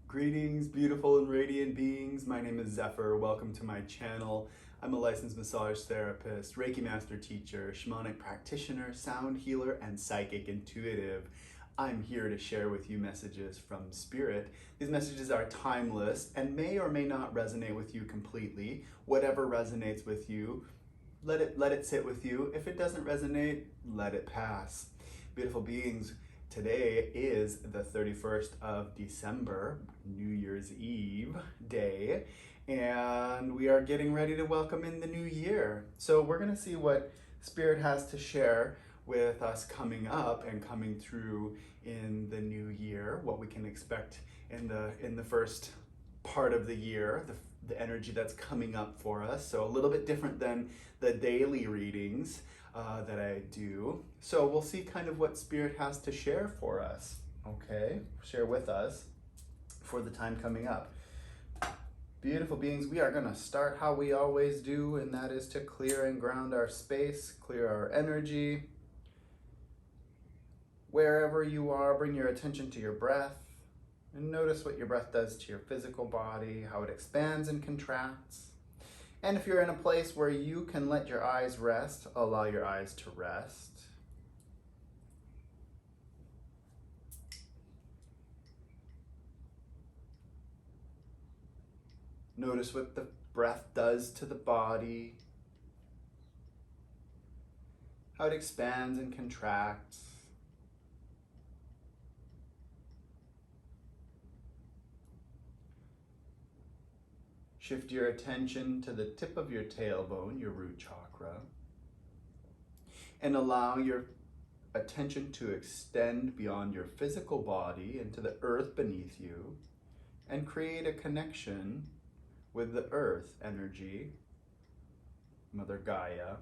Greetings, beautiful and radiant beings. My name is Zephyr. Welcome to my channel. I'm a licensed massage therapist, Reiki master teacher, shamanic practitioner, sound healer, and psychic intuitive. I'm here to share with you messages from Spirit. These messages are timeless and may or may not resonate with you completely. Whatever resonates with you, let it sit with you. If it doesn't resonate, let it pass. Beautiful beings, today is the 31st of December, New Year's Eve day, and we are getting ready to welcome in the new year. So we're going to see what Spirit has to share with us coming up and coming through in the new year, what we can expect in the first part of the year, the energy that's coming up for us. So a little bit different than the daily readings that I do. So we'll see kind of what Spirit has to share for us, okay? Share with us for the time coming up. Beautiful beings, we are gonna start how we always do, and that is to clear and ground our space, clear our energy. Wherever you are, bring your attention to your breath and notice what your breath does to your physical body, how it expands and contracts. And if you're in a place where you can let your eyes rest, allow your eyes to rest. Notice what the breath does to the body, how it expands and contracts. Shift your attention to the tip of your tailbone, your root chakra, and allow your attention to extend beyond your physical body into the earth beneath you and create a connection with the earth energy, Mother Gaia.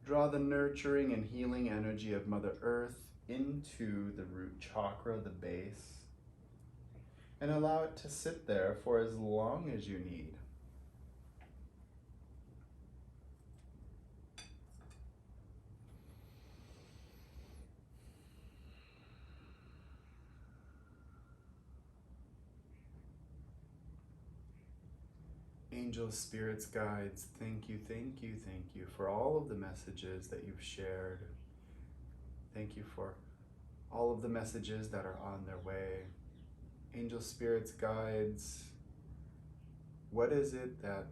Draw the nurturing and healing energy of Mother Earth into the root chakra, the base, and allow it to sit there for as long as you need. Angels, spirits, guides, thank you, thank you, thank you for all of the messages that you've shared. Thank you for all of the messages that are on their way. Angels, spirits, guides, what is it that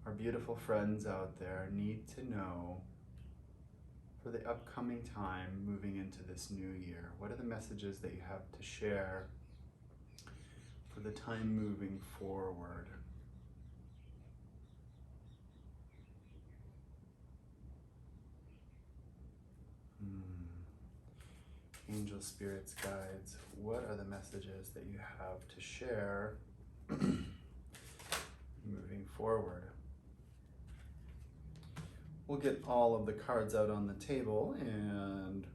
our beautiful friends out there need to know for the upcoming time moving into this new year? What are the messages that you have to share for the time moving forward? Angels, spirits, guides, what are the messages that you have to share moving forward? We'll get all of the cards out on the table, and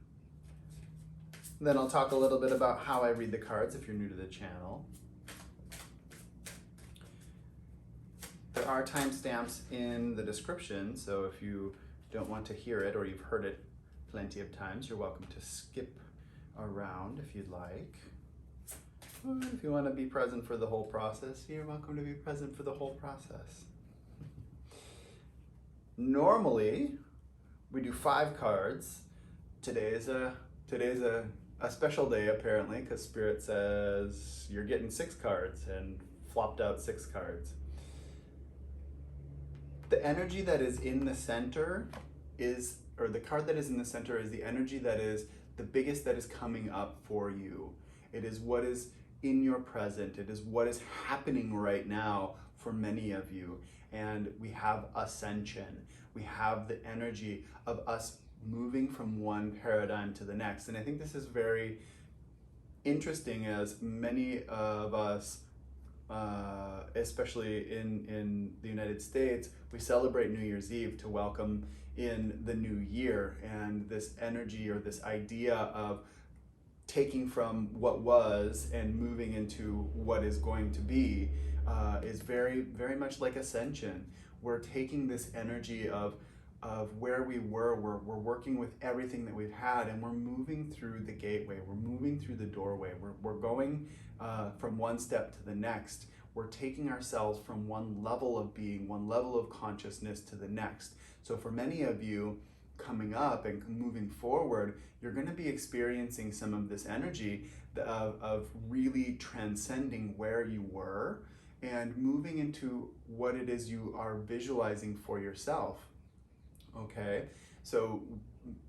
then I'll talk a little bit about how I read the cards if you're new to the channel. There are timestamps in the description, so if you don't want to hear it or you've heard it plenty of times, you're welcome to skip around if you'd like. Or if you want to be present for the whole process, you're welcome to be present for the whole process. Normally, we do 5 cards. Today is a special day apparently, because Spirit says you're getting 6 cards and flopped out 6 cards. The energy that is in the center is, or the card that is in the center is the energy that is the biggest that is coming up for you. It is what is in your present. It is what is happening right now for many of you. And we have ascension. We have the energy of us moving from one paradigm to the next. And I think this is very interesting, as many of us, especially in the United States, we celebrate New Year's Eve to welcome in the new year, and this energy or this idea of taking from what was and moving into what is going to be is very, very much like ascension. We're taking this energy of where we were. We're working with everything that we've had, and we're moving through the gateway. We're moving through the doorway. We're going from one step to the next. We're taking ourselves from one level of being, one level of consciousness to the next. So for many of you coming up and moving forward, you're going to be experiencing some of this energy of really transcending where you were and moving into what it is you are visualizing for yourself. Okay, so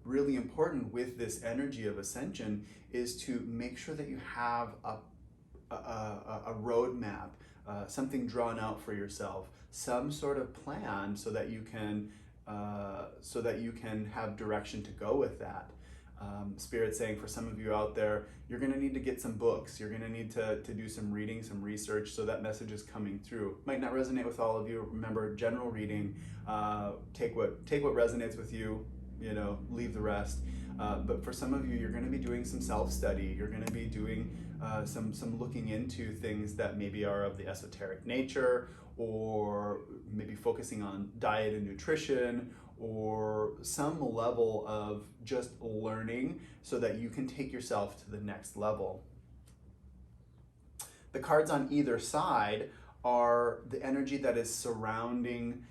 really important with this energy of ascension is to make sure that you have a roadmap, something drawn out for yourself, some sort of plan so that you can have direction to go with that. Spirit's saying for some of you out there, you're going to need to get some books. You're going to need to do some reading, some research, so that message is coming through. Might not resonate with all of you. Remember, general reading. Take what resonates with you. Leave the rest. But for some of you, you're going to be doing some self-study. You're going to be doing some looking into things that maybe are of the esoteric nature, or maybe focusing on diet and nutrition, or some level of just learning so that you can take yourself to the next level. The cards on either side are the energy that is surrounding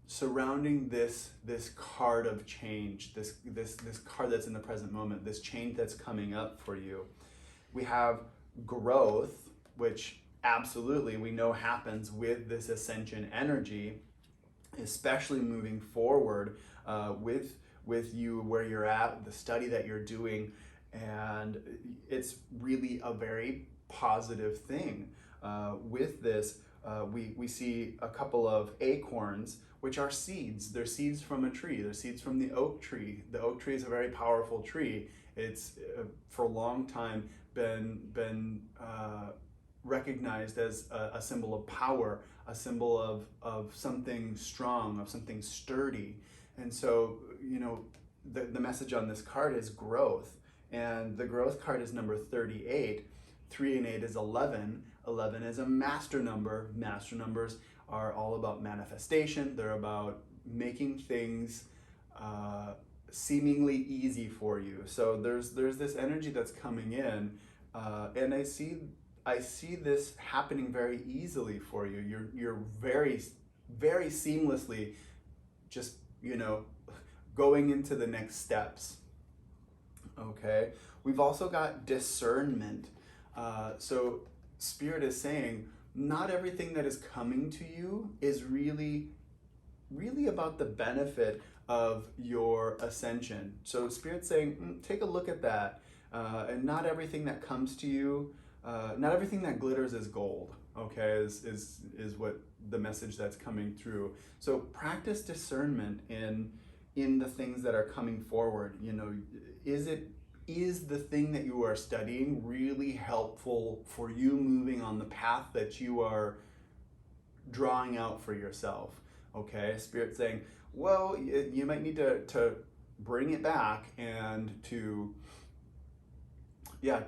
this card of change, this card that's in the present moment, this change that's coming up for you. We have growth, which absolutely we know happens with this ascension energy, especially moving forward with you where you're at, the study that you're doing, and it's really a very positive thing. With this, we see a couple of acorns, which are seeds. They're seeds from a tree. They're seeds from the oak tree. The oak tree is a very powerful tree. It's for a long time been recognized as a symbol of power, a symbol of something strong, of something sturdy. And so, the message on this card is growth. And the growth card is number 38. 3 and 8 is 11. 11 is a master number. Master numbers are all about manifestation. They're about making things seemingly easy for you. So there's this energy that's coming in, and I see this happening very easily for you. You're very, very seamlessly just, going into the next steps. Okay. We've also got discernment. So Spirit is saying not everything that is coming to you is really about the benefit of your ascension. So Spirit's saying, take a look at that. And not everything that comes to you, not everything that glitters is gold, okay, is what the message that's coming through. So practice discernment in the things that are coming forward. Is the thing that you are studying really helpful for you moving on the path that you are drawing out for yourself? Okay, Spirit's saying, well, you might need to bring it back and to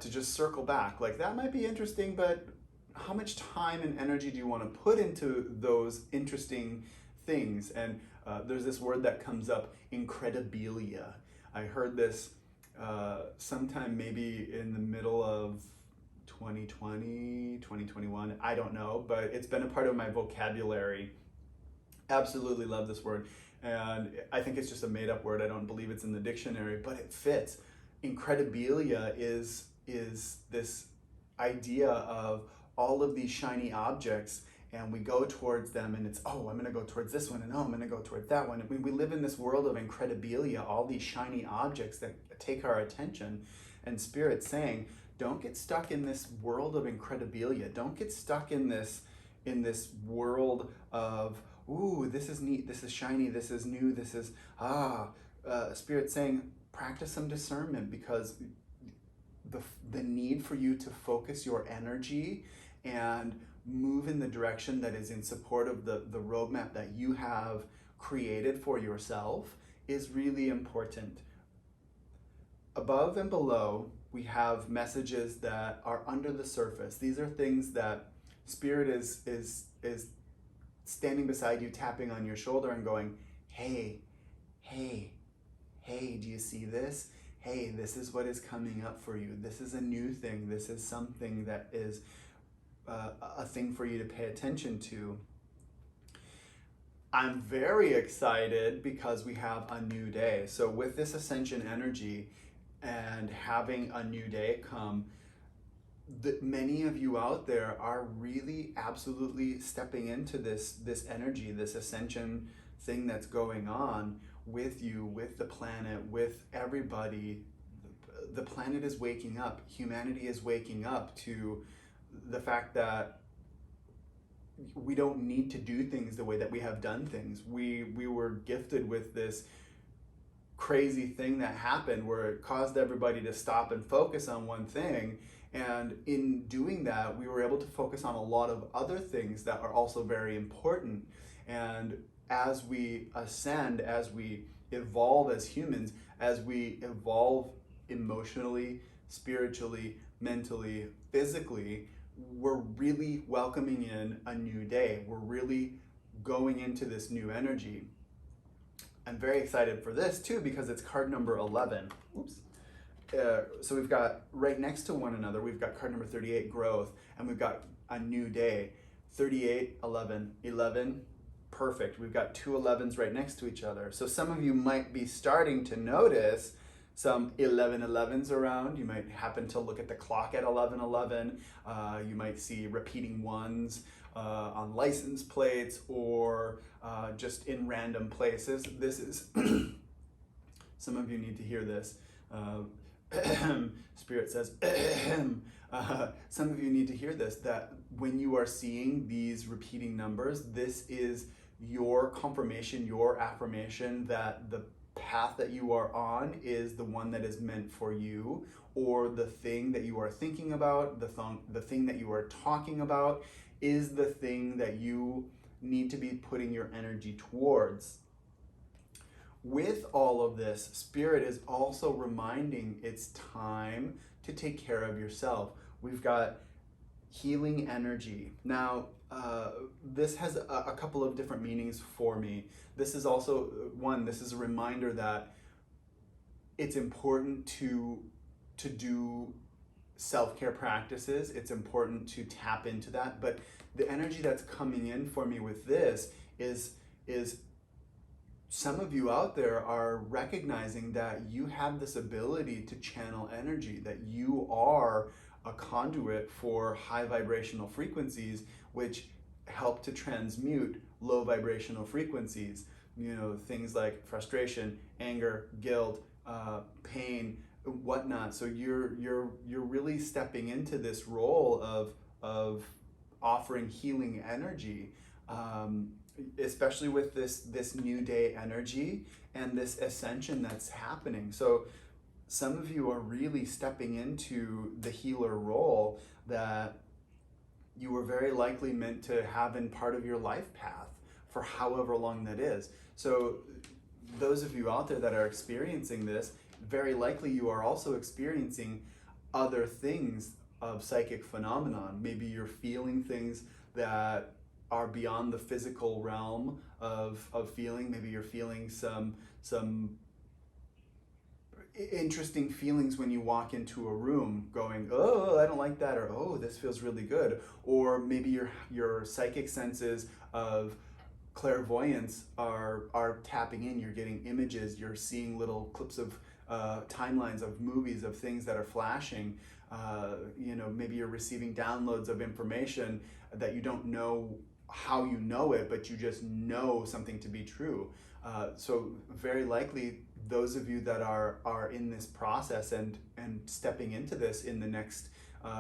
just circle back. Like, that might be interesting, but how much time and energy do you want to put into those interesting things? And there's this word that comes up, incredibilia. I heard this sometime maybe in the middle of 2020, 2021, I don't know, but it's been a part of my vocabulary. Absolutely love this word. And I think it's just a made up word. I don't believe it's in the dictionary, but it fits. Incredibilia is this idea of all of these shiny objects, and we go towards them, and it's, oh, I'm going to go towards this one, and oh, I'm going to go towards that one. We live in this world of incredibilia, all these shiny objects that take our attention. And Spirit's saying, don't get stuck in this world of incredibilia. Don't get stuck in this world of, ooh, this is neat, this is shiny, this is new, this is, Spirit's saying, practice some discernment, because the need for you to focus your energy and move in the direction that is in support of the roadmap that you have created for yourself is really important. Above and below, we have messages that are under the surface. These are things that Spirit is standing beside you, tapping on your shoulder and going, hey, hey, do you see this? Hey, this is what is coming up for you. This is a new thing. This is something that is a thing for you to pay attention to. I'm very excited because we have a new day. So with this ascension energy and having a new day come, many of you out there are really absolutely stepping into this energy, this ascension thing that's going on with you, with the planet, with everybody. The planet is waking up. Humanity is waking up to the fact that we don't need to do things the way that we have done things. We were gifted with this crazy thing that happened where it caused everybody to stop and focus on one thing. And in doing that, we were able to focus on a lot of other things that are also very important. And as we ascend, as we evolve as humans, as we evolve emotionally, spiritually, mentally, physically, we're really welcoming in a new day. We're really going into this new energy. I'm very excited for this too because it's card number 11. Oops. So we've got right next to one another, we've got card number 38, growth, and we've got a new day. 38, 11, 11, perfect. We've got two 11s right next to each other. So some of you might be starting to notice some 11-11s around. You might happen to look at the clock at 11-11. You might see repeating ones on license plates or just in random places. This is, some of you need to hear this. Spirit says, some of you need to hear this, that when you are seeing these repeating numbers, this is your confirmation, your affirmation that the path that you are on is the one that is meant for you, or the thing that you are thinking about, the thing that you are talking about is the thing that you need to be putting your energy towards. With all of this, Spirit is also reminding it's time to take care of yourself. We've got healing energy. Now, this has a couple of different meanings for me. This is also, this is a reminder that it's important to do self-care practices. It's important to tap into that. But the energy that's coming in for me with this is some of you out there are recognizing that you have this ability to channel energy, that you are a conduit for high vibrational frequencies, which help to transmute low vibrational frequencies. You know, things like frustration, anger, guilt, pain, whatnot. So you're really stepping into this role of offering healing energy. Especially with this new day energy and this ascension that's happening. So some of you are really stepping into the healer role that you were very likely meant to have in part of your life path for however long that is. So those of you out there that are experiencing this, very likely you are also experiencing other things of psychic phenomenon. Maybe you're feeling things that are beyond the physical realm of feeling. Maybe you're feeling some interesting feelings when you walk into a room, going, oh, I don't like that, or oh, this feels really good. Or maybe your psychic senses of clairvoyance are tapping in. You're getting images, you're seeing little clips of timelines of movies, of things that are flashing. Maybe you're receiving downloads of information that you don't know how you know it, but you just know something to be true. So very likely those of you that are in this process and stepping into this in the next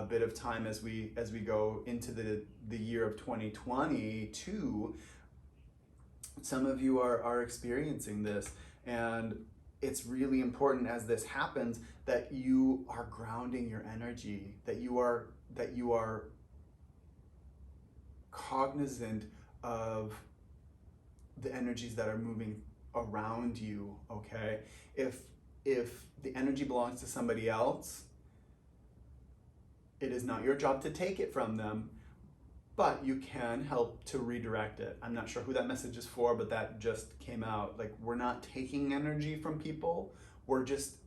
bit of time as we go into the year of 2022, some of you are experiencing this, and it's really important as this happens that you are grounding your energy, that you are cognizant of the energies that are moving around you, okay? If the energy belongs to somebody else, it is not your job to take it from them, but you can help to redirect it. I'm not sure who that message is for, but that just came out. Like, we're not taking energy from people. We're just,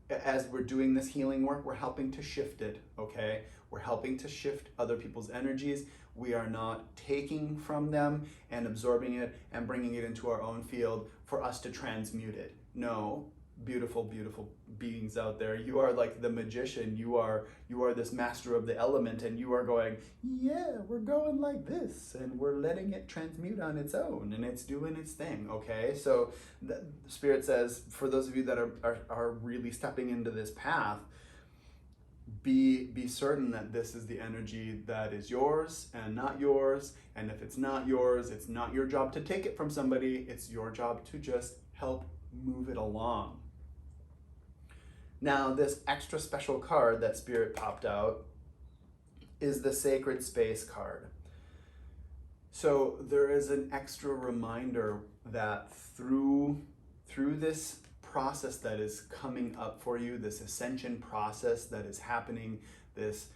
as we're doing this healing work, we're helping to shift it, okay? We're helping to shift other people's energies. We are not taking from them and absorbing it and bringing it into our own field for us to transmute it. No, beautiful, beautiful beings out there. You are like the magician. You are this master of the element, and you are going, yeah, we're going like this, and we're letting it transmute on its own, and it's doing its thing, okay? So the Spirit says, for those of you that are really stepping into this path, be certain that this is the energy that is yours and not yours. And if it's not yours, it's not your job to take it from somebody. It's your job to just help move it along. Now, this extra special card that Spirit popped out is the Sacred Space card. So there is an extra reminder that through this process that is coming up for you, this ascension process that is happening, this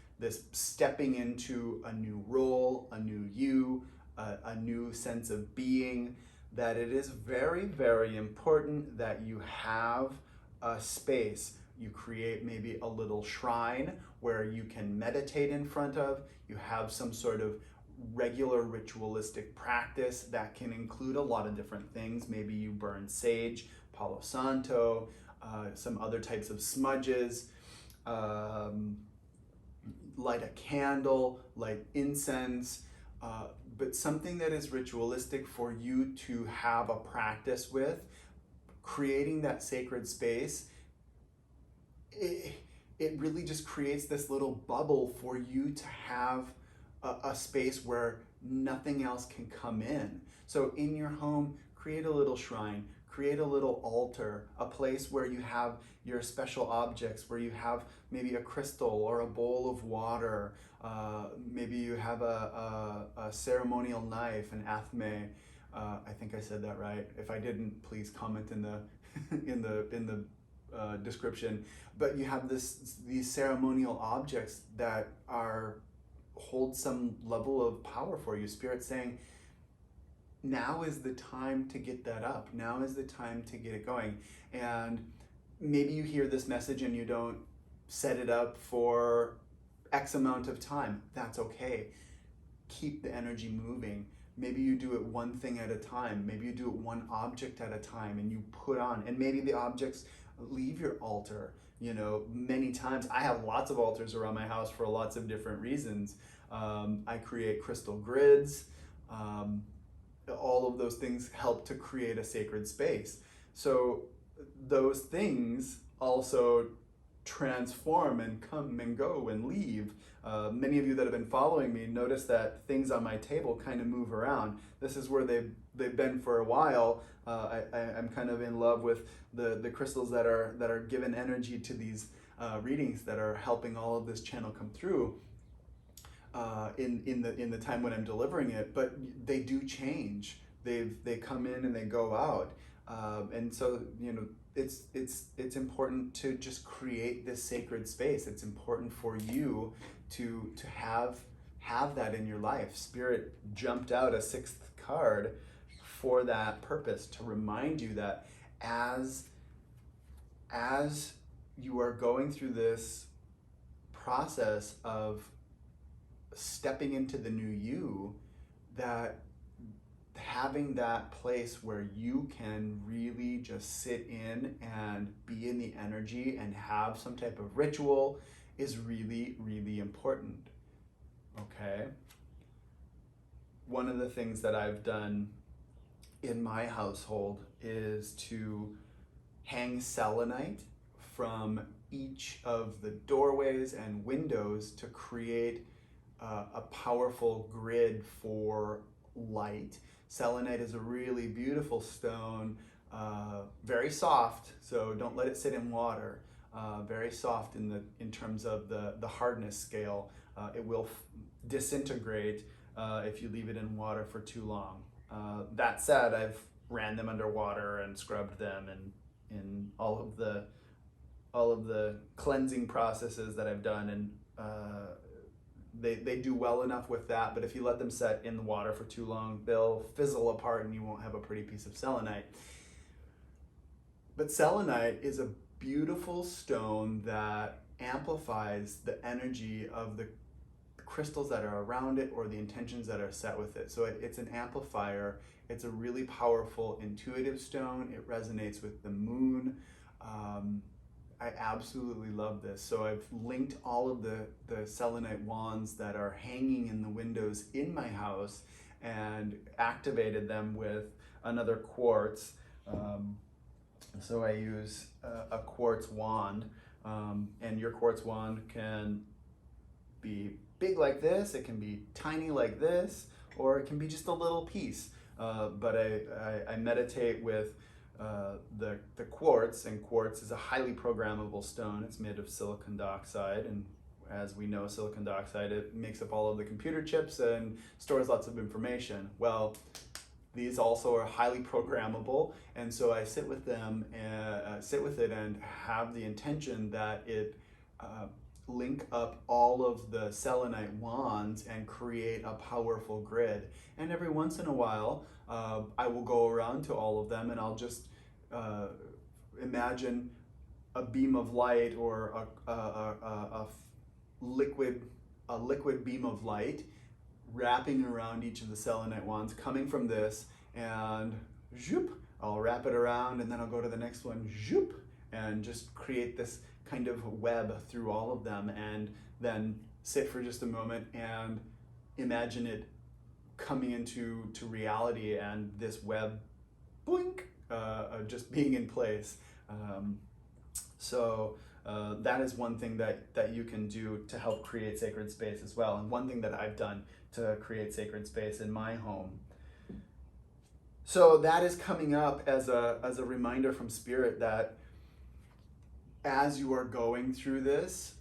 stepping into a new role, a new you, a new sense of being, that it is very, very important that you have a space. You create maybe a little shrine where you can meditate in front of. You have some sort of regular ritualistic practice that can include a lot of different things. Maybe you burn sage, Palo Santo, some other types of smudges, light a candle, light incense, but something that is ritualistic for you to have a practice with, creating that sacred space. It really just creates this little bubble for you to have a space where nothing else can come in. So in your home, create a little shrine, create a little altar, a place where you have your special objects, where you have maybe a crystal or a bowl of water, maybe you have a ceremonial knife, an athame. I think I said that right. If I didn't, please comment in the in the description. But you have these ceremonial objects that hold some level of power for you. Spirit saying, now is the time to get that up. Now is the time to get it going. And maybe you hear this message and you don't set it up for X amount of time. That's okay. Keep the energy moving. Maybe you do it one thing at a time. Maybe you do it one object at a time, and you put on, and maybe the objects leave your altar. You know, many times I have lots of altars around my house for lots of different reasons. I create crystal grids. All of those things help to create a sacred space. So those things also transform and come and go and leave. Many of you that have been following me notice that things on my table kind of move around. This is where they've been for a while. I'm kind of in love with the crystals that are given energy to these readings that are helping all of this channel come through in the time when I'm delivering it. But they do change. They come in and they go out, and so it's important to just create this sacred space. It's important for you to have that in your life. Spirit jumped out a sixth card for that purpose, to remind you that as you are going through this process of stepping into the new you, that having that place where you can really just sit in and be in the energy and have some type of ritual is really, really important. Okay? One of the things that I've done in my household is to hang selenite from each of the doorways and windows to create a powerful grid for light. Selenite is a really beautiful stone, very soft, so don't let it sit in water. Very soft in terms of the hardness scale. It will disintegrate if you leave it in water for too long. That said, I've ran them underwater and scrubbed them, and in all of the cleansing processes that I've done, and they do well enough with that, but if you let them set in the water for too long, they'll fizzle apart and you won't have a pretty piece of selenite. But selenite is a beautiful stone that amplifies the energy of the crystals that are around it or the intentions that are set with it. So it's an amplifier. It's a really powerful intuitive stone. It resonates with the moon. I absolutely love this. So I've linked all of the selenite wands that are hanging in the windows in my house and activated them with another quartz. So I use a quartz wand, and your quartz wand can be big like this, it can be tiny like this, or it can be just a little piece. But I meditate with the quartz, and quartz is a highly programmable stone. It's made of silicon dioxide, and as we know, silicon dioxide, it makes up all of the computer chips and stores lots of information. Well, these also are highly programmable, and so I sit with them and sit with it and have the intention that it link up all of the selenite wands and create a powerful grid. And every once in a while, I will go around to all of them and I'll just imagine a beam of light or a liquid beam of light wrapping around each of the selenite wands, coming from this, and zoop, I'll wrap it around, and then I'll go to the next one, zoop, and just create this kind of web through all of them, and then sit for just a moment and imagine it coming into reality, and this web, boink, just being in place. So that is one thing that you can do to help create sacred space as well, and one thing that I've done to create sacred space in my home. So that is coming up as a reminder from Spirit that as you are going through this,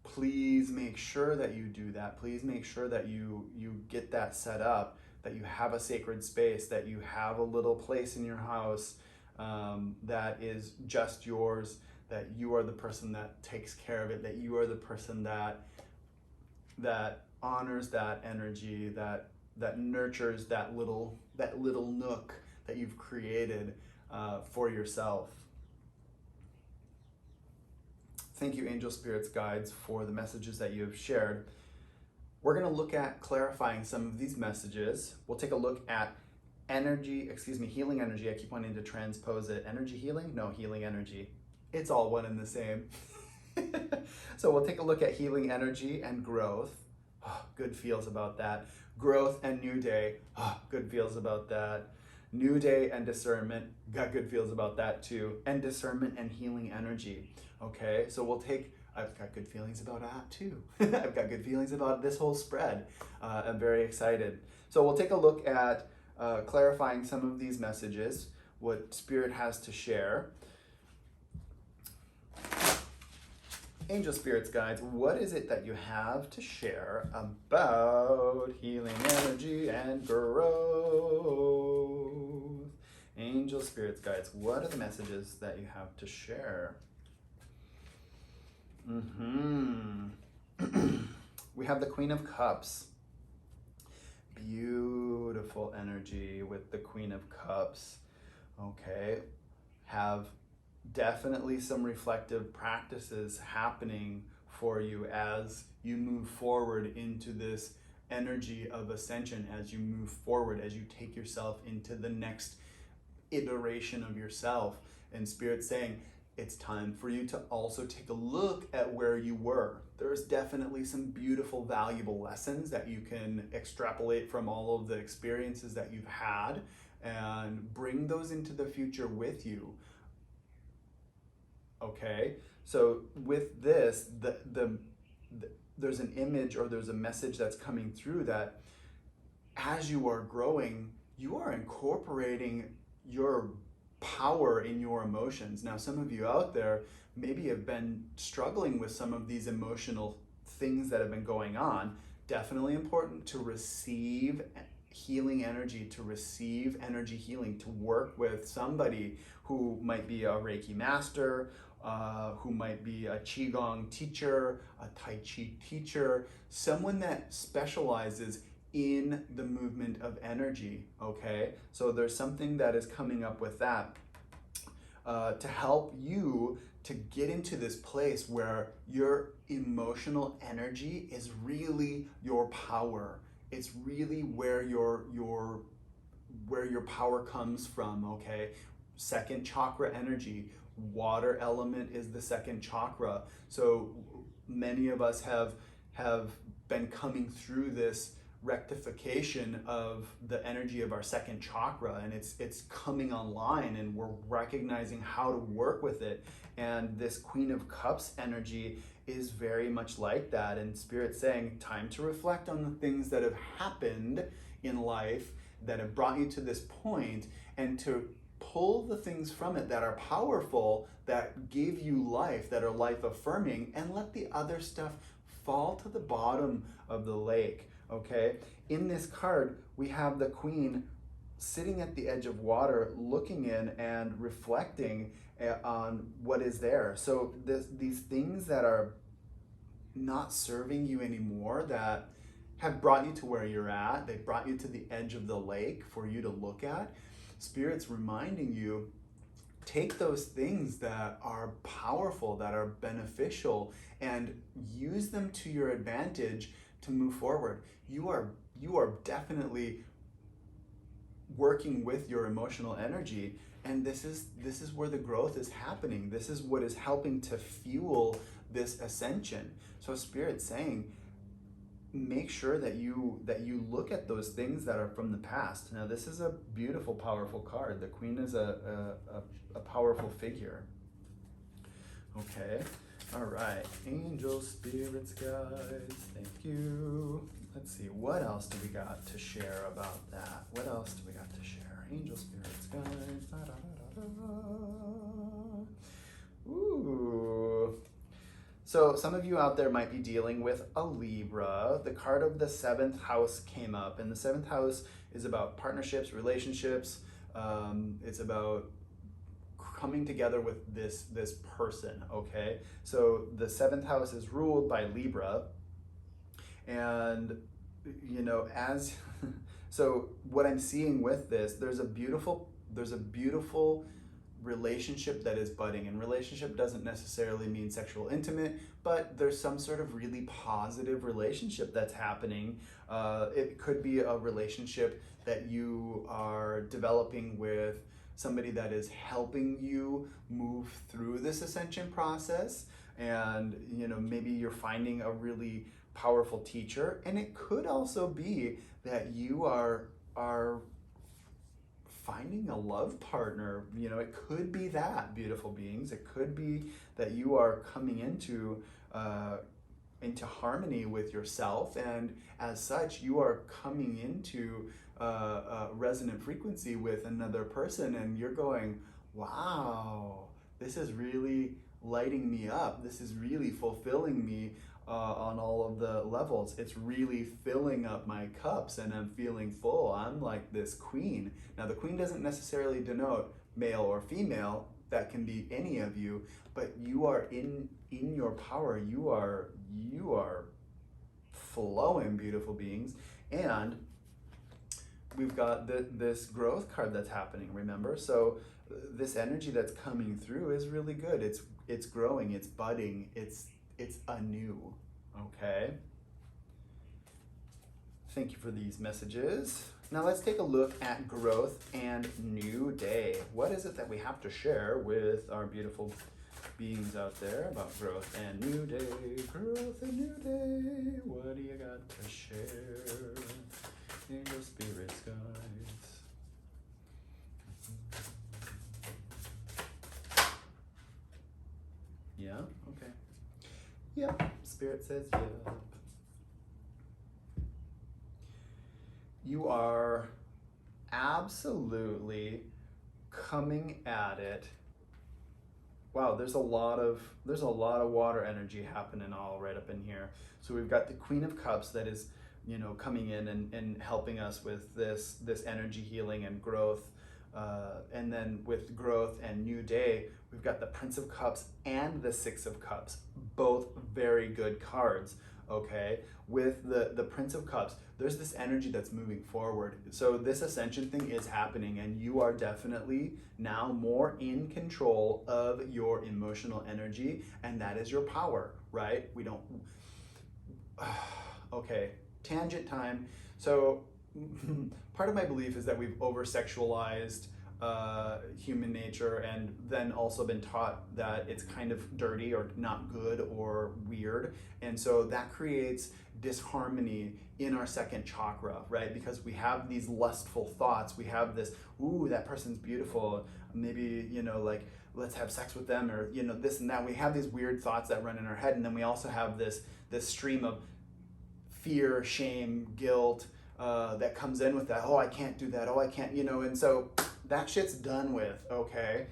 please make sure that you do that. Please make sure that you get that set up, that you have a sacred space, that you have a little place in your house that is just yours, that you are the person that takes care of it, that you are the person that honors that energy, that nurtures that little nook that you've created for yourself. Thank you, angel spirits, guides, for the messages that you have shared. We're going to look at clarifying some of these messages. We'll take a look at healing energy. I keep wanting to transpose it. Energy healing? No, healing energy. It's all one and the same. So we'll take a look at healing energy and growth. Oh, good feels about that. Growth and new day. Oh, good feels about that. New day and discernment. Got good feels about that too. And discernment and healing energy. Okay, so I've got good feelings about that too. I've got good feelings about this whole spread. I'm very excited. So we'll take a look at clarifying some of these messages, what Spirit has to share. Angel spirits, guides, what is it that you have to share about healing energy and growth? Angel spirits, guides, what are the messages that you have to share? We have the Queen of Cups. Beautiful energy with the Queen of Cups. Okay, have definitely some reflective practices happening for you as you move forward into this energy of ascension, as you move forward, as you take yourself into the next iteration of yourself. And Spirit's saying, it's time for you to also take a look at where you were. There's definitely some beautiful, valuable lessons that you can extrapolate from all of the experiences that you've had and bring those into the future with you. Okay, so with this, there's an image or there's a message that's coming through that as you are growing, you are incorporating your power in your emotions. Now, some of you out there maybe have been struggling with some of these emotional things that have been going on. Definitely important to receive healing energy, to receive energy healing, to work with somebody who might be a Reiki master, who might be a Qigong teacher, a Tai Chi teacher, someone that specializes in the movement of energy, okay? So there's something that is coming up with that to help you to get into this place where your emotional energy is really your power. It's really where your power comes from, okay? Second chakra energy. Water element is the second chakra. So many of us have been coming through this rectification of the energy of our second chakra, and it's coming online, and we're recognizing how to work with it. And this Queen of Cups energy is very much like that, and Spirit's saying time to reflect on the things that have happened in life that have brought you to this point, and to pull the things from it that are powerful, that give you life, that are life affirming, and let the other stuff fall to the bottom of the lake. Okay, in this card, we have the Queen sitting at the edge of water, looking in and reflecting on what is there. So these things that are not serving you anymore, that have brought you to where you're at, they brought you to the edge of the lake for you to look at. Spirit's reminding you, take those things that are powerful, that are beneficial, and use them to your advantage to move forward. You are definitely working with your emotional energy, and this is where the growth is happening. This is what is helping to fuel this ascension. So Spirit's saying, make sure that you look at those things that are from the past. Now, this is a beautiful, powerful card. The Queen is a powerful figure. Okay. All right, angels, spirits, guides, thank you. Let's see, what else do we got to share about that? What else do we got to share? Angels, spirits, guides, da, da, da, da, da. Ooh. So some of you out there might be dealing with a Libra. The card of the 7th house came up, and the 7th house is about partnerships, relationships. It's about coming together with this person, okay? So the 7th house is ruled by Libra, and so what I'm seeing with this, there's a beautiful relationship that is budding, and relationship doesn't necessarily mean sexual intimate, but there's some sort of really positive relationship that's happening. It could be a relationship that you are developing with somebody that is helping you move through this ascension process, and maybe you're finding a really powerful teacher. And it could also be that you are finding a love partner. It could be that, beautiful beings. It could be that you are coming into harmony with yourself, and as such you are coming into a resonant frequency with another person, and you're going, wow, this is really lighting me up. This is really fulfilling me on all of the levels. It's really filling up my cups, and I'm feeling full. I'm like this queen. Now, the queen doesn't necessarily denote male or female. That can be any of you, but you are in your power. You are flowing, beautiful beings. And we've got this growth card that's happening, remember? So this energy that's coming through is really good. It's growing, it's budding, it's anew, okay? Thank you for these messages. Now let's take a look at growth and new day. What is it that we have to share with our beautiful beings out there about growth and new day? Growth and new day. What do you got to share? Angel, spirits, guides. Yeah? Okay. Yep. Spirit says yep. You are absolutely coming at it. Wow, there's a lot of water energy happening all right up in here. So we've got the Queen of Cups that is, coming in and helping us with this energy healing and growth. And then with growth and new day, we've got the Prince of Cups and the Six of Cups, both very good cards. Okay, with the Prince of Cups, there's this energy that's moving forward. So this ascension thing is happening, and you are definitely now more in control of your emotional energy, and that is your power, right? We don't. Okay, tangent time. So part of my belief is that we've over-sexualized human nature, and then also been taught that it's kind of dirty or not good or weird, and so that creates disharmony in our second chakra, right? Because we have these lustful thoughts, we have this, ooh, that person's beautiful, maybe, you know, like, let's have sex with them, or, you know, this and that. We have these weird thoughts that run in our head, and then we also have this stream of fear, shame, guilt that comes in with that. Oh, I can't do that. Oh, I can't, you know, and so that shit's done with, okay?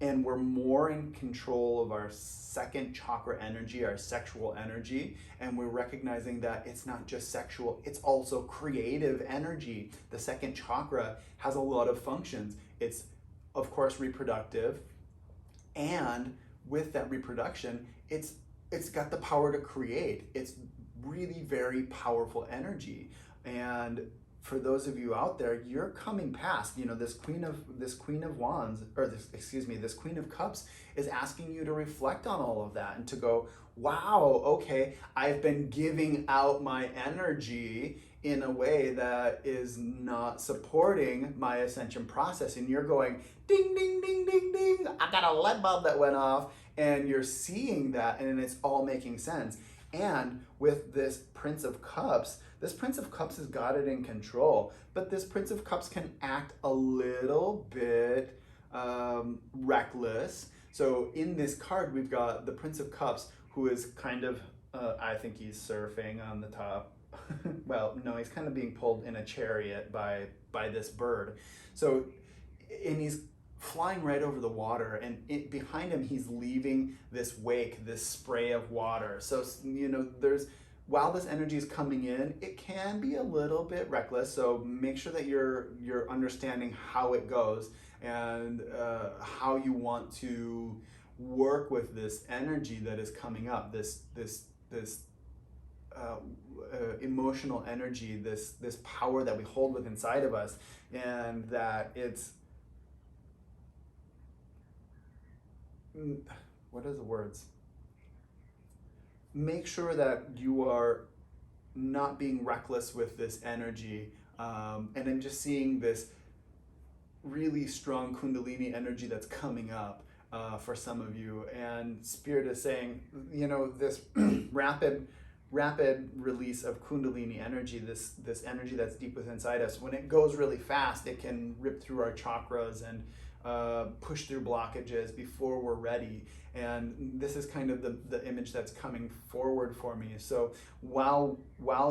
And we're more in control of our second chakra energy, our sexual energy, and we're recognizing that it's not just sexual, it's also creative energy. The second chakra has a lot of functions. It's, of course, reproductive, and with that reproduction, it's got the power to create. It's really very powerful energy. And for those of you out there, you're coming past, you know, this Queen of Wands, or this Queen of Cups is asking you to reflect on all of that and to go, wow, okay, I've been giving out my energy in a way that is not supporting my ascension process. And you're going, ding, ding, ding, ding, ding, I got a light bulb that went off, and you're seeing that, and it's all making sense. And with this Prince of Cups has got it in control, but this Prince of Cups can act a little bit reckless. So in this card, we've got the Prince of Cups, who is kind of, I think he's surfing on the top. Well, no, he's kind of being pulled in a chariot by this bird. So, and he's flying right over the water, and behind him, he's leaving this wake, this spray of water. So, you know, while this energy is coming in, it can be a little bit reckless. So make sure that you're understanding how it goes, and how you want to work with this energy that is coming up, this emotional energy, this power that we hold within inside of us, and that it's, what are the words? Make sure that you are not being reckless with this energy. And I'm just seeing this really strong Kundalini energy that's coming up for some of you. And Spirit is saying, you know, this rapid release of Kundalini energy, this energy that's deep within inside us, when it goes really fast, it can rip through our chakras and push through blockages before we're ready. And this is kind of the image that's coming forward for me. So while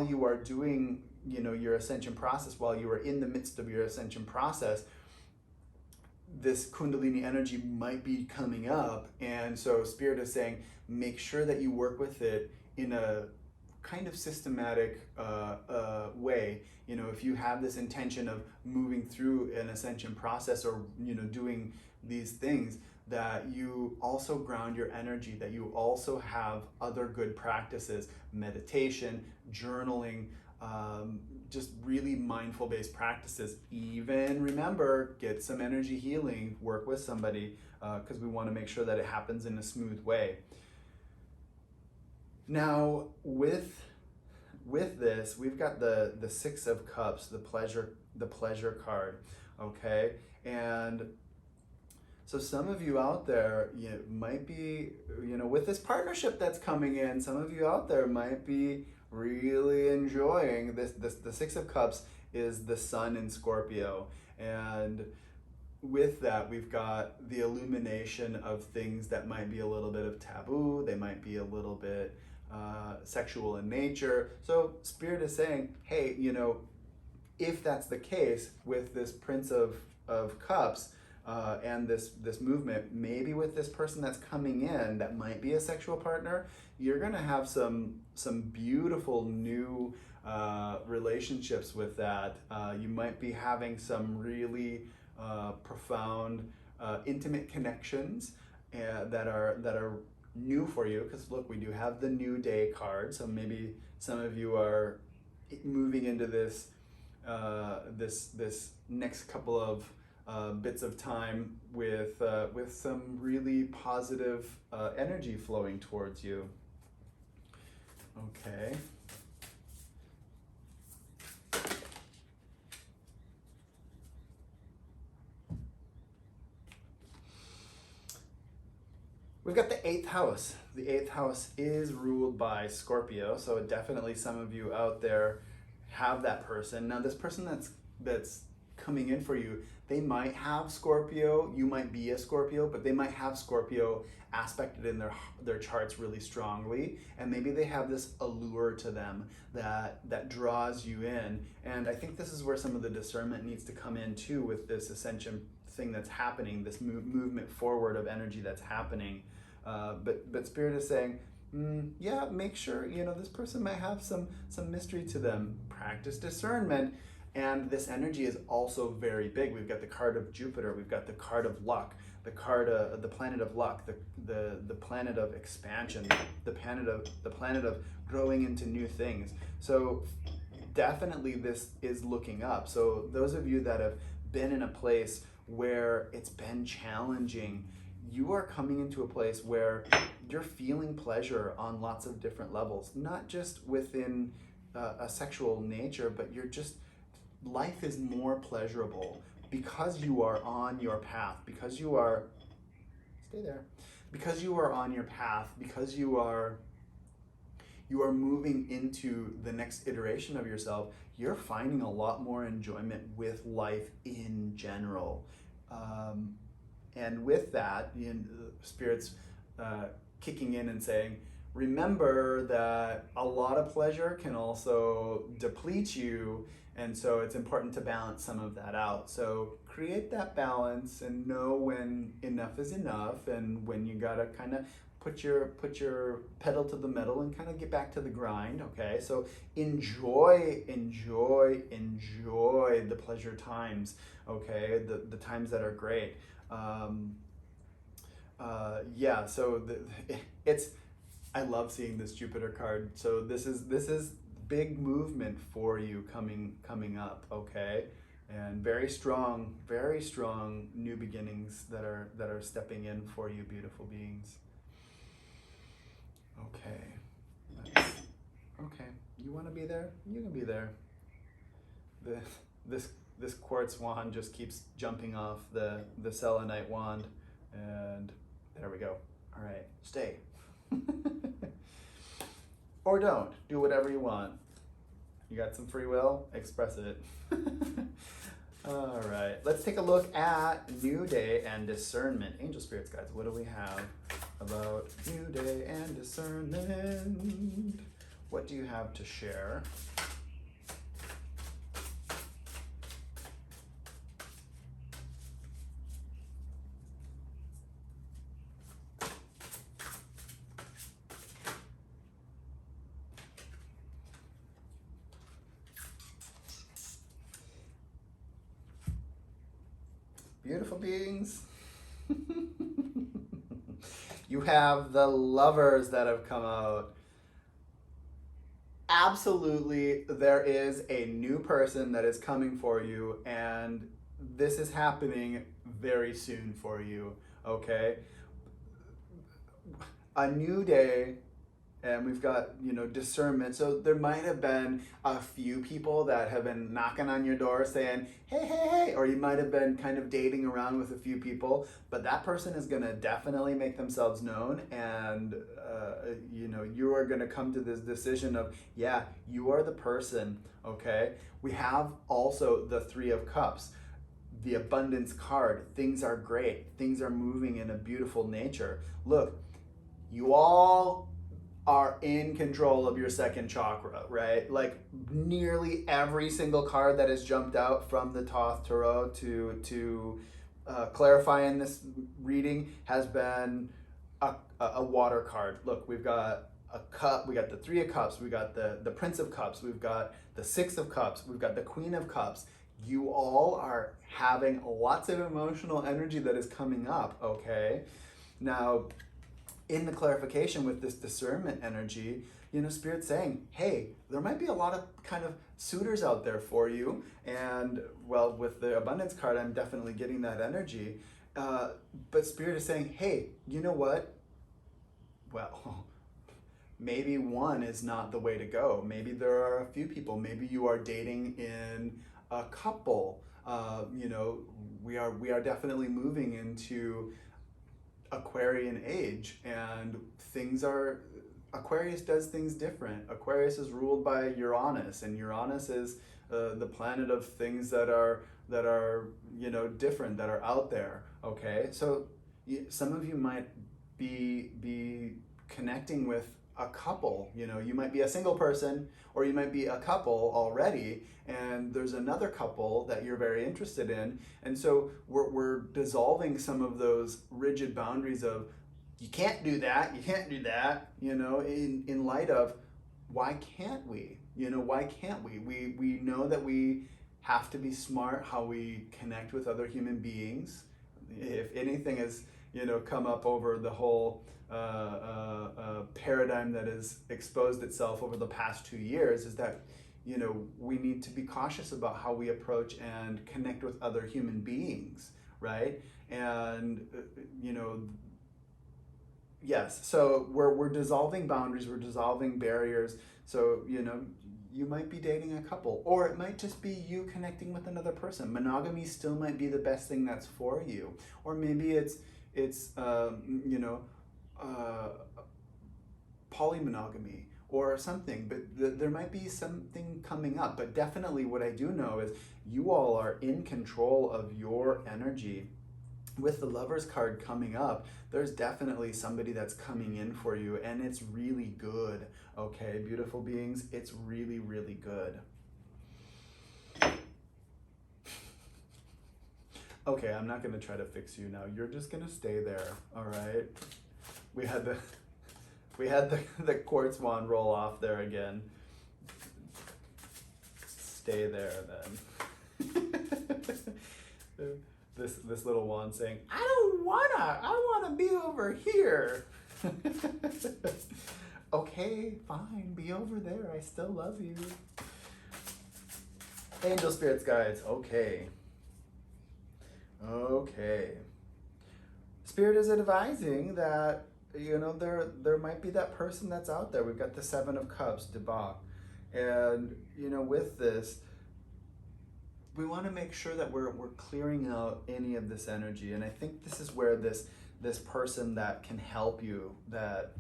you are doing, you know, your ascension process, while you are in the midst of your ascension process, this Kundalini energy might be coming up. And so Spirit is saying, make sure that you work with it in a kind of systematic way. You know, if you have this intention of moving through an ascension process, or, you know, doing these things, that you also ground your energy, that you also have other good practices, meditation, journaling, just really mindful based practices. Even remember, get some energy healing, work with somebody, because we want to make sure that it happens in a smooth way. Now, with this, we've got the Six of Cups, the pleasure card, okay? And so some of you out there, you might be, you know, with this partnership that's coming in, some of you out there might be really enjoying this. The Six of Cups is the sun in Scorpio, and with that, we've got the illumination of things that might be a little bit of taboo. They might be a little bit sexual in nature. So Spirit is saying, hey, you know, if that's the case with this Prince of Cups and this movement, maybe with this person that's coming in that might be a sexual partner, you're gonna have some beautiful new relationships with that. You might be having some really profound, intimate connections that are new for you. Because look, we do have the New Day card, so maybe some of you are moving into this this next couple of bits of time with some really positive energy flowing towards you. Okay. We've got the 8th house. The 8th house is ruled by Scorpio, so definitely some of you out there have that person. Now, this person that's coming in for you, they might have Scorpio, you might be a Scorpio, but they might have Scorpio aspected in their charts really strongly, and maybe they have this allure to them that draws you in. And I think this is where some of the discernment needs to come in too, with this ascension thing that's happening, this movement forward of energy that's happening. But Spirit is saying, yeah, make sure, this person might have some mystery to them. Practice discernment. And this energy is also very big. We've got the card of Jupiter. We've got the card of luck, the card of the planet of luck, the planet of expansion, the planet of growing into new things. So definitely this is looking up. So those of you that have been in a place where it's been challenging, you are coming into a place where you're feeling pleasure on lots of different levels, not just within a sexual nature, but life is more pleasurable because you are on your path, because you are on your path, because you are moving into the next iteration of yourself. You're finding a lot more enjoyment with life in general. And with that, Spirit's kicking in and saying, remember that a lot of pleasure can also deplete you, and so it's important to balance some of that out. So create that balance and know when enough is enough, and when you gotta kind of put your pedal to the metal and kind of get back to the grind. Okay, so enjoy the pleasure times. Okay, the times that are great. Yeah, so I love seeing this Jupiter card. So this is big movement for you coming up, okay? And very strong new beginnings that are stepping in for you, beautiful beings. Okay. Okay. You want to be there? You can be there. This quartz wand just keeps jumping off the selenite wand, and there we go. All right, stay. Or don't. Do whatever you want. You got some free will? Express it. All right, let's take a look at New Day and discernment. Angel spirits, guys, what do we have about New Day and discernment? What do you have to share? Beautiful beings. You have the Lovers that have come out. Absolutely, there is a new person that is coming for you, and this is happening very soon for you, okay? A new day, and we've got, discernment. So there might have been a few people that have been knocking on your door saying, hey, or you might have been kind of dating around with a few people, but that person is going to definitely make themselves known, and you are going to come to this decision of, yeah, you are the person, okay? We have also the Three of Cups, the abundance card. Things are great. Things are moving in a beautiful nature. Look, you all are in control of your second chakra, right? Like nearly every single card that has jumped out from the Thoth Tarot to clarify in this reading has been a water card. Look, we've got a cup, we got the Three of Cups, we got the Prince of Cups, we've got the Six of Cups, we've got the Queen of Cups. you all are having lots of emotional energy that is coming up, okay? Now, in the clarification with this discernment energy, Spirit's saying, hey, there might be a lot of kind of suitors out there for you. And well, with the abundance card, I'm definitely getting that energy. But Spirit is saying, hey, you know what? Well, maybe one is not the way to go. Maybe there are a few people. Maybe you are dating in a couple. We are definitely moving into Aquarian age, and Aquarius does things different. Aquarius is ruled by Uranus, and Uranus is the planet of things that are different, that are out there. Okay, so some of you might be connecting with a couple. You might be a single person, or you might be a couple already, and there's another couple that you're very interested in, and so we're dissolving some of those rigid boundaries of you can't do that, in light of why can't we? Why can't we? We know that we have to be smart how we connect with other human beings. If anything has come up over the whole paradigm that has exposed itself over the past 2 years, is that we need to be cautious about how we approach and connect with other human beings, right? And yes, so we're dissolving boundaries, we're dissolving barriers. So you might be dating a couple, or it might just be you connecting with another person. Monogamy still might be the best thing that's for you, or maybe it's polymonogamy or something, but there might be something coming up. But definitely what I do know is you all are in control of your energy. With the Lovers card coming up, there's definitely somebody that's coming in for you, and it's really good, okay, beautiful beings? It's really, really good. Okay, I'm not going to try to fix you now. You're just going to stay there, all right? We had the quartz wand roll off there again. Stay there then. This little wand saying, I wanna be over here. Okay, fine, be over there. I still love you. Angel spirits, guides. Okay. Spirit is advising that there might be that person that's out there. We've got the Seven of Cups, Debak, and with this, we want to make sure that we're clearing out any of this energy. And I think this is where this person that can help you, that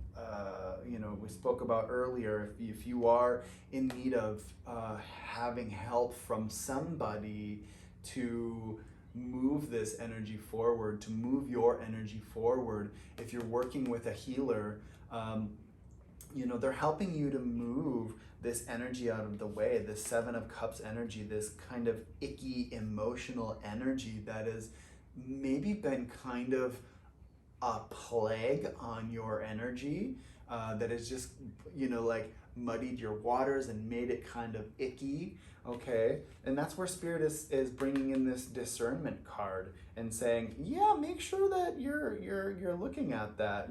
we spoke about earlier, if you are in need of having help from somebody to move this energy forward, to move your energy forward, if you're working with a healer, they're helping you to move this energy out of the way, this Seven of Cups energy, this kind of icky emotional energy that has maybe been kind of a plague on your energy, that has just, muddied your waters and made it kind of icky, okay? And that's where Spirit is bringing in this discernment card and saying, yeah, make sure that you're looking at that,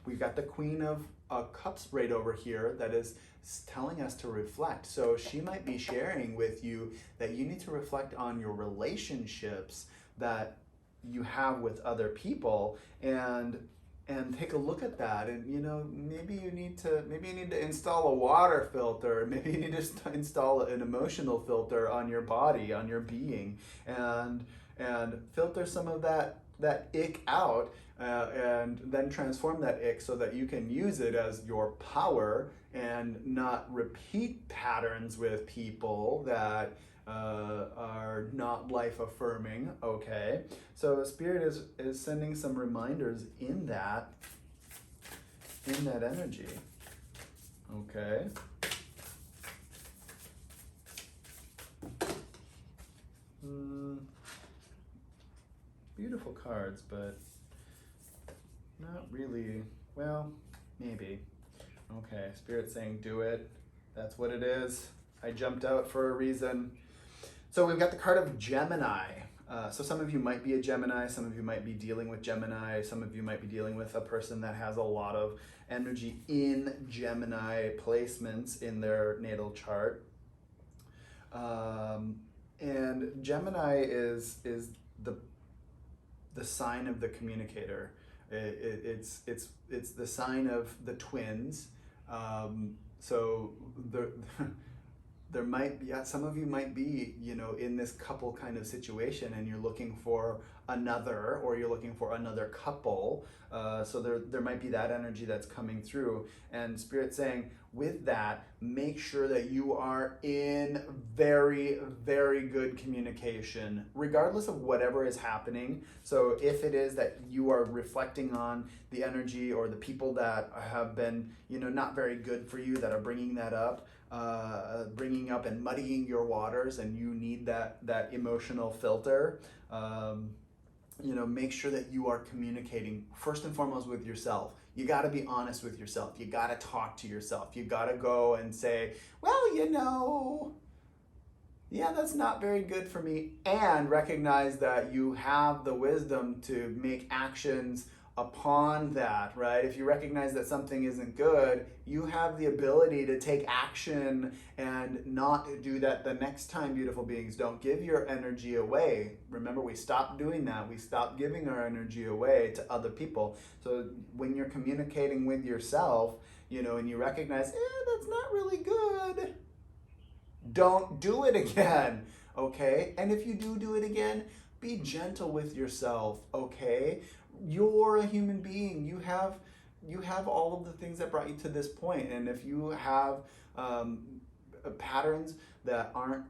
We've got the Queen of Cups right over here that is telling us to reflect. So she might be sharing with you that you need to reflect on your relationships that you have with other people, and take a look at that. And maybe you need to install a water filter, maybe you need to install an emotional filter on your body, on your being, and filter some of that ick out, and then transform that ick so that you can use it as your power and not repeat patterns with people that are not life affirming, okay? So Spirit is sending some reminders in that energy, okay? Beautiful cards, but not really, well, maybe. Okay, Spirit's saying do it. That's what it is. I jumped out for a reason. So we've got the card of Gemini. So some of you might be a Gemini, some of you might be dealing with Gemini, some of you might be dealing with a person that has a lot of energy in Gemini placements in their natal chart. And Gemini is the sign of the communicator. It's the sign of the twins. So there might be, some of you might be, in this couple kind of situation, and you're looking for another, or you're looking for another couple. So there might be that energy that's coming through, and Spirit's saying, with that, make sure that you are in very, very good communication, regardless of whatever is happening. So if it is that you are reflecting on the energy or the people that have been, not very good for you, that are bringing that up, bringing up and muddying your waters, and you need that emotional filter, make sure that you are communicating first and foremost with yourself. You got to be honest with yourself. You got to talk to yourself. You got to go and say, well, yeah, that's not very good for me, and recognize that you have the wisdom to make actions upon that, right? If you recognize that something isn't good, you have the ability to take action and not do that the next time, beautiful beings. Don't give your energy away. Remember, we stopped doing that. We stopped giving our energy away to other people. So when you're communicating with yourself, and you recognize, that's not really good, don't do it again, okay? And if you do it again, be gentle with yourself, okay? You're a human being. You have all of the things that brought you to this point. And if you have patterns that aren't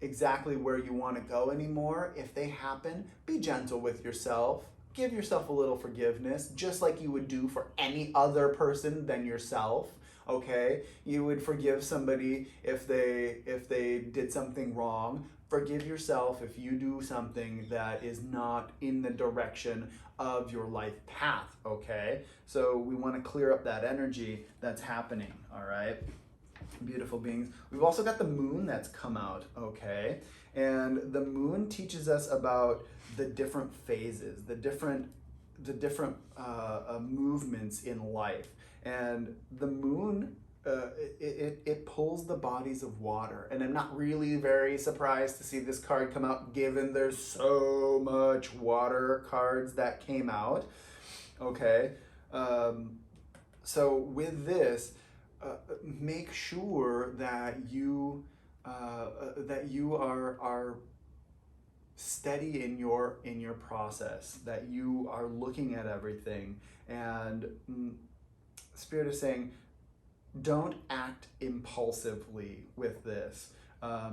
exactly where you want to go anymore, if they happen, be gentle with yourself. Give yourself a little forgiveness, just like you would do for any other person than yourself. Okay? You would forgive somebody if they did something wrong. Forgive yourself if you do something that is not in the direction of your life path, okay? So we want to clear up that energy that's happening, all right? Beautiful beings. We've also got the moon that's come out, okay? And the moon teaches us about the different phases, the different movements in life. And the moon, it pulls the bodies of water. And I'm not really very surprised to see this card come out, given there's so much water cards that came out. Okay, so with this, make sure that you are steady in your process, that you are looking at everything, and Spirit is saying, don't act impulsively with this. The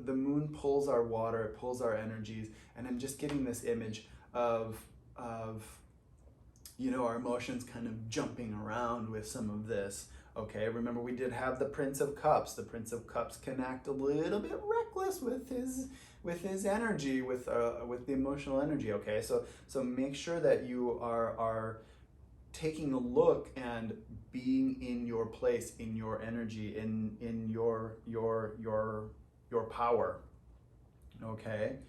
moon pulls our water, it pulls our energies, and I'm just getting this image of our emotions kind of jumping around with some of this. Okay, remember we did have the Prince of Cups. The Prince of Cups can act a little bit reckless with his energy, with the emotional energy. Okay, so make sure that you are taking a look and being in your place, in your energy, in your power. Okay.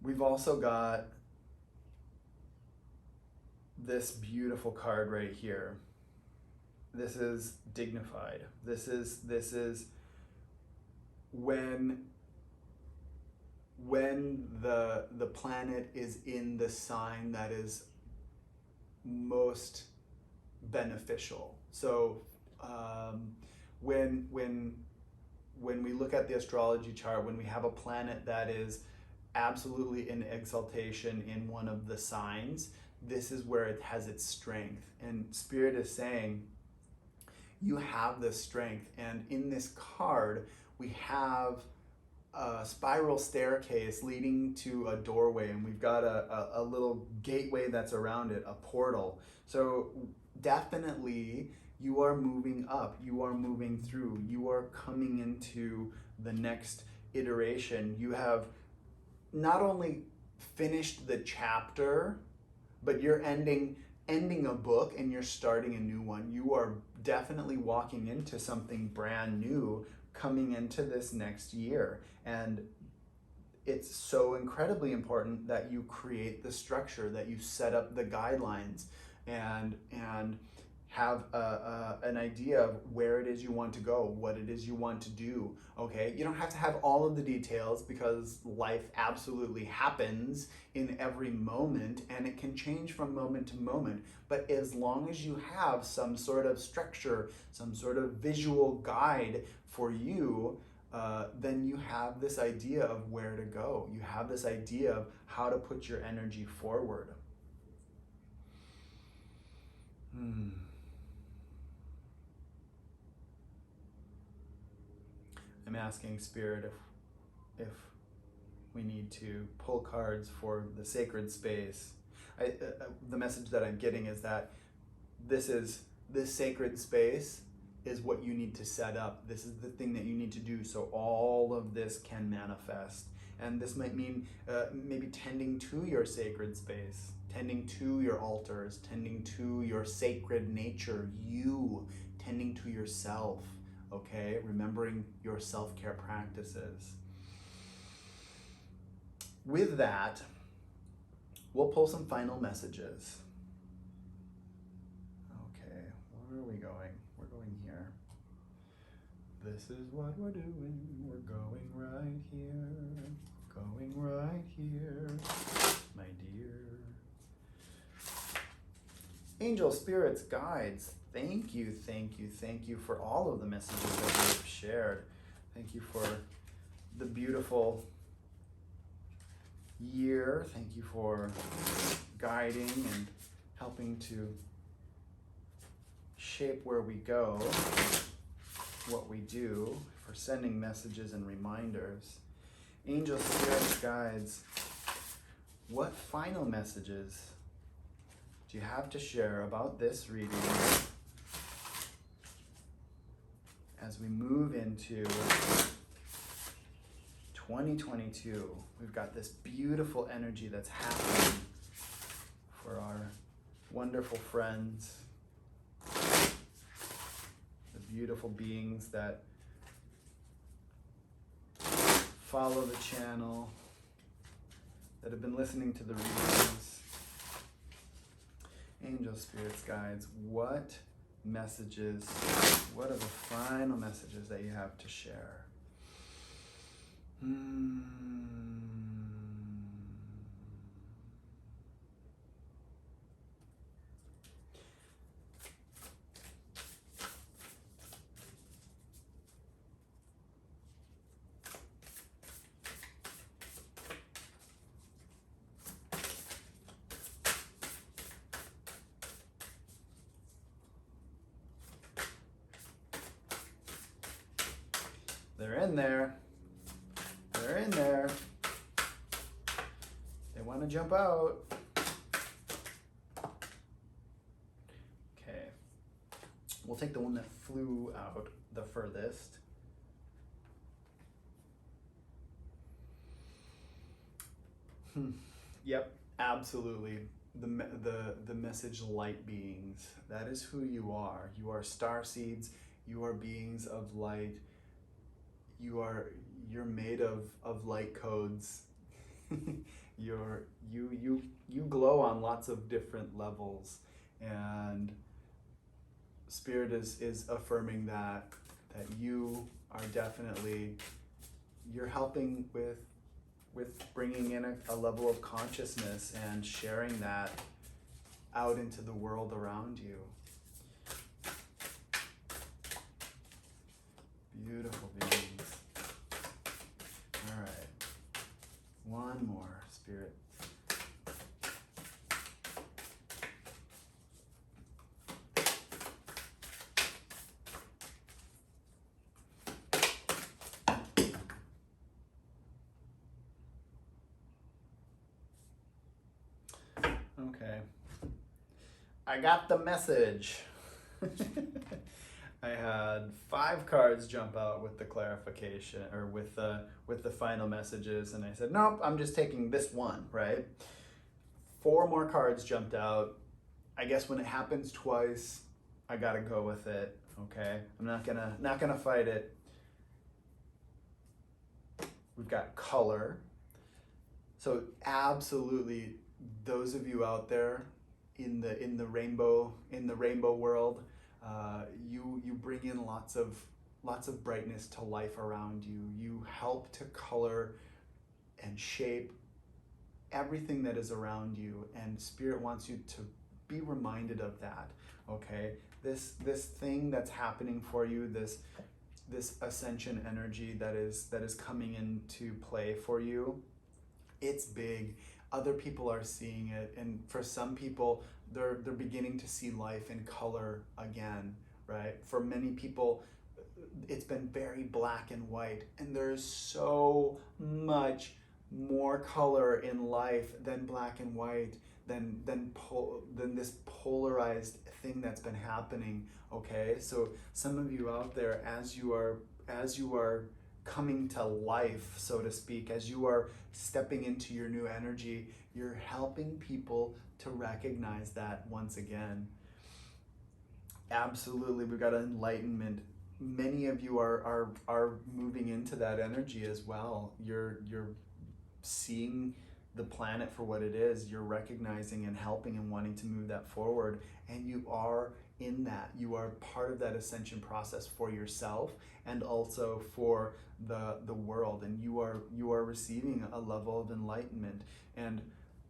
We've also got this beautiful card right here. This is dignified. This is when the planet is in the sign that is most beneficial. So when we look at the astrology chart, when we have a planet that is absolutely in exaltation in one of the signs, this is where it has its strength. And Spirit is saying, you have this strength. And in this card, we have a spiral staircase leading to a doorway, and we've got a little gateway that's around it, a portal. So definitely you are moving up, you are moving through, you are coming into the next iteration. You have not only finished the chapter, but you're ending a book and you're starting a new one. You are definitely walking into something brand new, coming into this next year. And it's so incredibly important that you create the structure, that you set up the guidelines, and have an idea of where it is you want to go, what it is you want to do, okay? You don't have to have all of the details, because life absolutely happens in every moment, and it can change from moment to moment. But as long as you have some sort of structure, some sort of visual guide for you, then you have this idea of where to go. You have this idea of how to put your energy forward. I'm asking Spirit if we need to pull cards for the sacred space. The message that I'm getting is that this sacred space is what you need to set up. This is the thing that you need to do so all of this can manifest. And this might mean maybe tending to your sacred space, tending to your altars, tending to your sacred nature, you tending to yourself. Okay, remembering your self-care practices. With that, we'll pull some final messages. Okay, where are we going? We're going here. This is what we're doing. We're going right here. Going right here, my dear. Angel, spirits, guides, thank you for all of the messages that you've shared. Thank you for the beautiful year. Thank you for guiding and helping to shape where we go, what we do, for sending messages and reminders. Angel, spirits, guides, what final messages do you have to share about this reading as we move into 2022? We've got this beautiful energy that's happening for our wonderful friends, the beautiful beings that follow the channel, that have been listening to the readings. Angel, spirits, guides, what messages, what are the final messages that you have to share? They're in there. They're in there. They want to jump out. Okay. We'll take the one that flew out the furthest. Yep, absolutely. The message light beings. That is who you are. You are star seeds. You are beings of light. You're made of light codes. You glow on lots of different levels, and Spirit is affirming that you are definitely, you're helping with bringing in a level of consciousness and sharing that out into the world around you. Beautiful beings. All right, one more, Spirit. Okay, I got the message. I had 5 cards jump out with the clarification, or with the final messages, and I said, nope, I'm just taking this one, right? 4 more cards jumped out. I guess when it happens twice, I gotta go with it, okay? I'm not gonna fight it. we've got color. So absolutely, those of you out there in the rainbow world, you bring in lots of brightness to life around you. You help to color and shape everything that is around you, and Spirit wants you to be reminded of that. Okay, this thing that's happening for you, this ascension energy that is coming into play for you, it's big. Other people are seeing it, and for some people, they're beginning to see life in color again, right? For many people, it's been very black and white, and there's so much more color in life than black and white, than this polarized thing that's been happening. Okay, so some of you out there, as you are coming to life, so to speak, as you are stepping into your new energy, you're helping people to recognize that once again. Absolutely, we've got enlightenment. Many of you are moving into that energy as well. You're seeing the planet for what it is. You're recognizing and helping and wanting to move that forward, and you are in that. You are part of that ascension process for yourself and also for the world, and you are receiving a level of enlightenment. And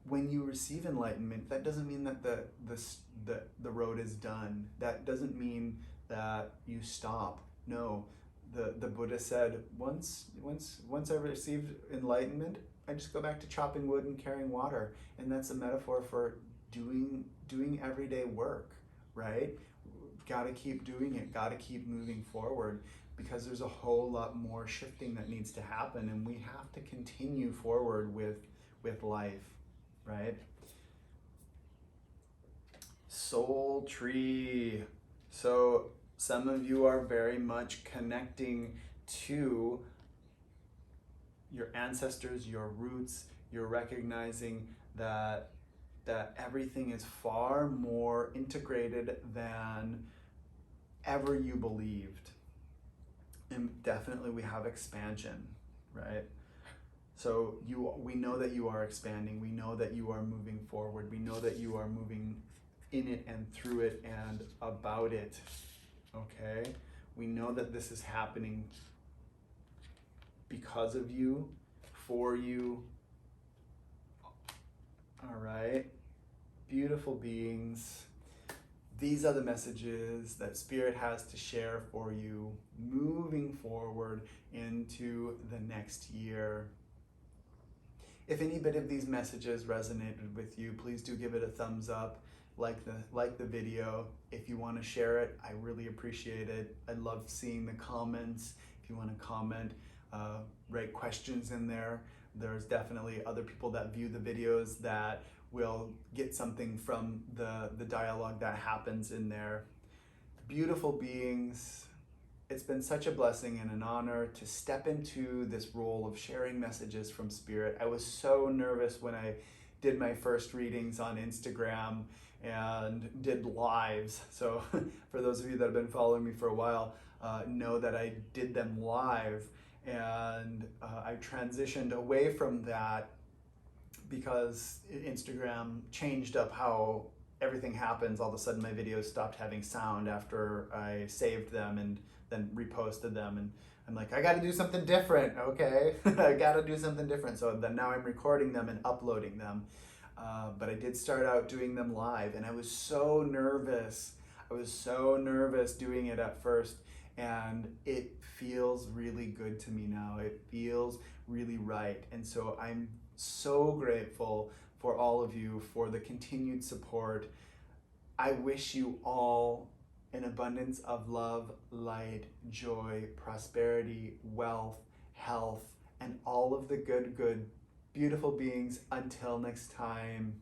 when you receive enlightenment, that doesn't mean that the road is done. That doesn't mean that you stop. No, the Buddha said, once I received enlightenment, I just go back to chopping wood and carrying water. And that's a metaphor for doing everyday work, right? Got to keep doing it, got to keep moving forward, because there's a whole lot more shifting that needs to happen, and we have to continue forward with life, right? Soul tree. So some of you are very much connecting to your ancestors, your roots. You're recognizing that everything is far more integrated than ever you believed. And definitely we have expansion, right? So we know that you are expanding. We know that you are moving forward. We know that you are moving in it and through it and about it, okay? We know that this is happening because of you, for you. All right, beautiful beings. These are the messages that Spirit has to share for you moving forward into the next year. If any bit of these messages resonated with you, please do give it a thumbs up, like the video. If you want to share it, I really appreciate it. I love seeing the comments. If you want to comment, write questions in there. There's definitely other people that view the videos that will get something from the dialogue that happens in there. Beautiful beings, it's been such a blessing and an honor to step into this role of sharing messages from Spirit. I was so nervous when I did my first readings on Instagram and did lives. So for those of you that have been following me for a while, know that I did them live, and I transitioned away from that because Instagram changed up how everything happens. All of a sudden my videos stopped having sound after I saved them and then reposted them, and I'm like, I gotta do something different, okay? I gotta do something different. So then now I'm recording them and uploading them. But I did start out doing them live, and I was so nervous. I was so nervous doing it at first, and it feels really good to me now. It feels really right. And so I'm so grateful for all of you for the continued support. I wish you all an abundance of love, light, joy, prosperity, wealth, health, and all of the good, beautiful beings. Until next time.